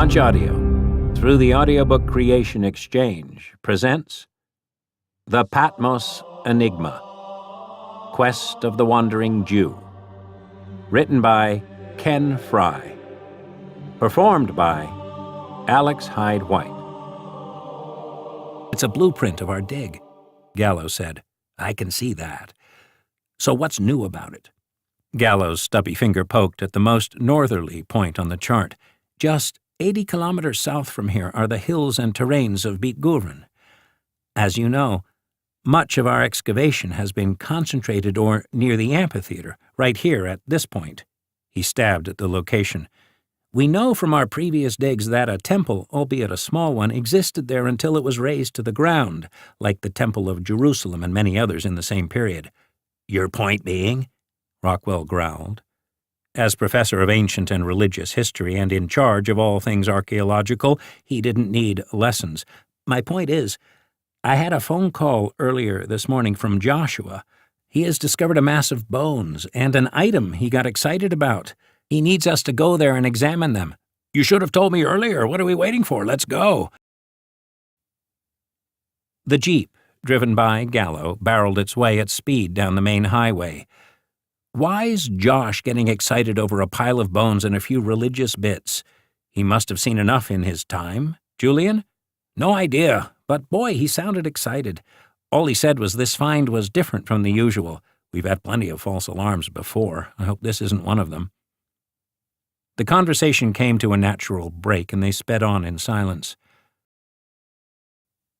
Launch Audio, through the Audiobook Creation Exchange, presents The Patmos Enigma, Quest of the Wandering Jew. Written by Ken Fry. Performed by Alex Hyde-White. It's a blueprint of our dig, Gallo said. I can see that. So what's new about it? Gallo's stubby finger poked at the most northerly point on the chart. Just 80 kilometers south from here are the hills and terrains of Beet Guvrin. As you know, much of our excavation has been concentrated or near the amphitheater, right here at this point. He stabbed at the location. We know from our previous digs that a temple, albeit a small one, existed there until it was razed to the ground, like the Temple of Jerusalem and many others in the same period. Your point being? Rockwell growled. As professor of ancient and religious history and in charge of all things archaeological, he didn't need lessons. My point is, I had a phone call earlier this morning from Joshua. He has discovered a mass of bones and an item he got excited about. He needs us to go there and examine them. You should have told me earlier. What are we waiting for? Let's go. The jeep, driven by Gallo, barreled its way at speed down the main highway. Why's Josh getting excited over a pile of bones and a few religious bits? He must have seen enough in his time. Julian? No idea, but boy, he sounded excited. All he said was this find was different from the usual. We've had plenty of false alarms before. I hope this isn't one of them. The conversation came to a natural break, and they sped on in silence.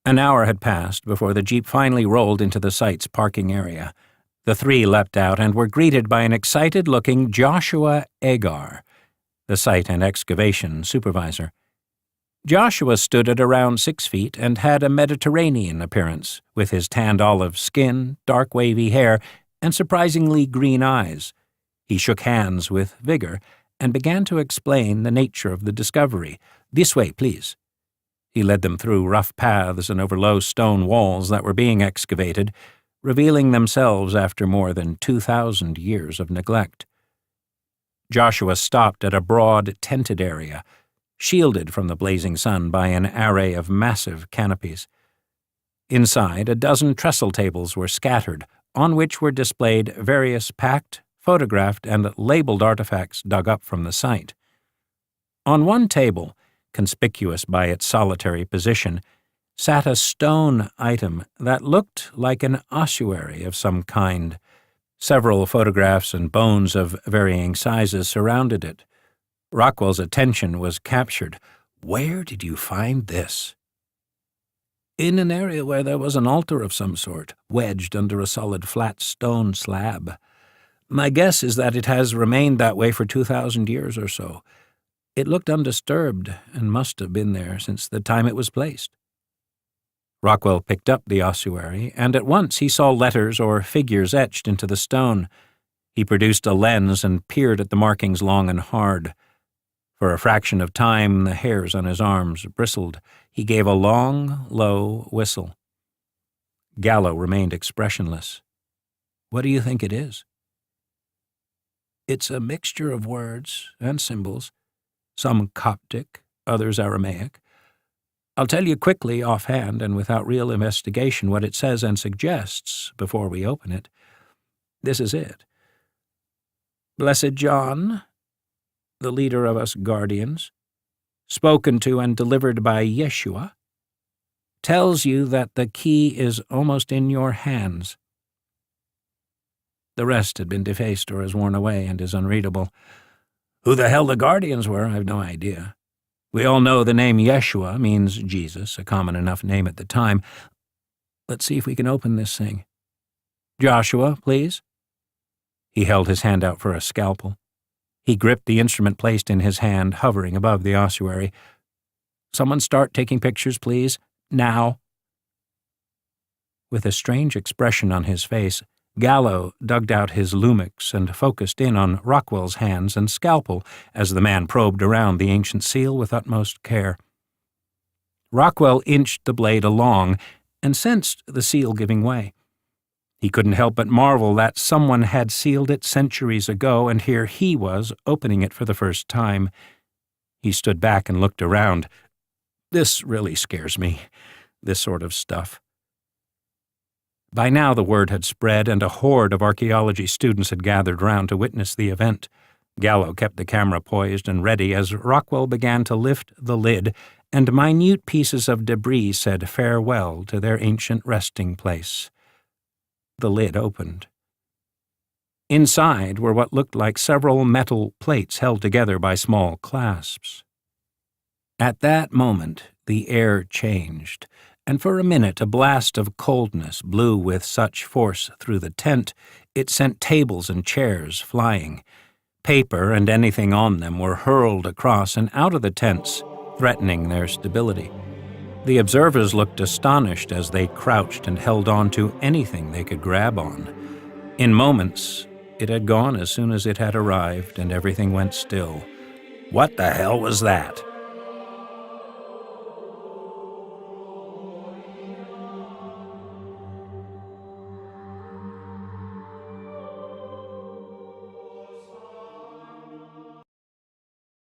An hour had passed before the jeep finally rolled into the site's parking area. The three leapt out and were greeted by an excited-looking Joshua Agar, the site and excavation supervisor. Joshua stood at around 6 feet and had a Mediterranean appearance, with his tanned olive skin, dark wavy hair, and surprisingly green eyes. He shook hands with vigor and began to explain the nature of the discovery. This way, please. He led them through rough paths and over low stone walls that were being excavated, revealing themselves after more than 2,000 years of neglect. Joshua stopped at a broad, tented area, shielded from the blazing sun by an array of massive canopies. Inside, a dozen trestle tables were scattered, on which were displayed various packed, photographed, and labeled artifacts dug up from the site. On one table, conspicuous by its solitary position, sat a stone item that looked like an ossuary of some kind. Several photographs and bones of varying sizes surrounded it. Rockwell's attention was captured. Where did you find this? In an area where there was an altar of some sort, wedged under a solid flat stone slab. My guess is that it has remained that way for 2,000 years or so. It looked undisturbed and must have been there since the time it was placed. Rockwell picked up the ossuary, and at once he saw letters or figures etched into the stone. He produced a lens and peered at the markings long and hard. For a fraction of time, the hairs on his arms bristled. He gave a long, low whistle. Gallo remained expressionless. What do you think it is? It's a mixture of words and symbols, some Coptic, others Aramaic. I'll tell you quickly, offhand, and without real investigation, what it says and suggests before we open it. This is it. Blessed John, the leader of us guardians, spoken to and delivered by Yeshua, tells you that the key is almost in your hands. The rest had been defaced or is worn away and is unreadable. Who the hell the guardians were, I've no idea. We all know the name Yeshua means Jesus, a common enough name at the time. Let's see if we can open this thing. Joshua, please. He held his hand out for a scalpel. He gripped the instrument placed in his hand, hovering above the ossuary. Someone start taking pictures, please. Now. With a strange expression on his face, Gallo dug out his lumix and focused in on Rockwell's hands and scalpel as the man probed around the ancient seal with utmost care. Rockwell inched the blade along and sensed the seal giving way. He couldn't help but marvel that someone had sealed it centuries ago, and here he was opening it for the first time. He stood back and looked around. "This really scares me, this sort of stuff." By now the word had spread, and a horde of archaeology students had gathered round to witness the event. Gallo kept the camera poised and ready as Rockwell began to lift the lid, and minute pieces of debris said farewell to their ancient resting place. The lid opened. Inside were what looked like several metal plates held together by small clasps. At that moment, the air changed, and for a minute a blast of coldness blew with such force through the tent it sent tables and chairs flying. Paper and anything on them were hurled across and out of the tents, threatening their stability. The observers looked astonished as they crouched and held on to anything they could grab on. In moments, it had gone as soon as it had arrived, and everything went still. "What the hell was that?"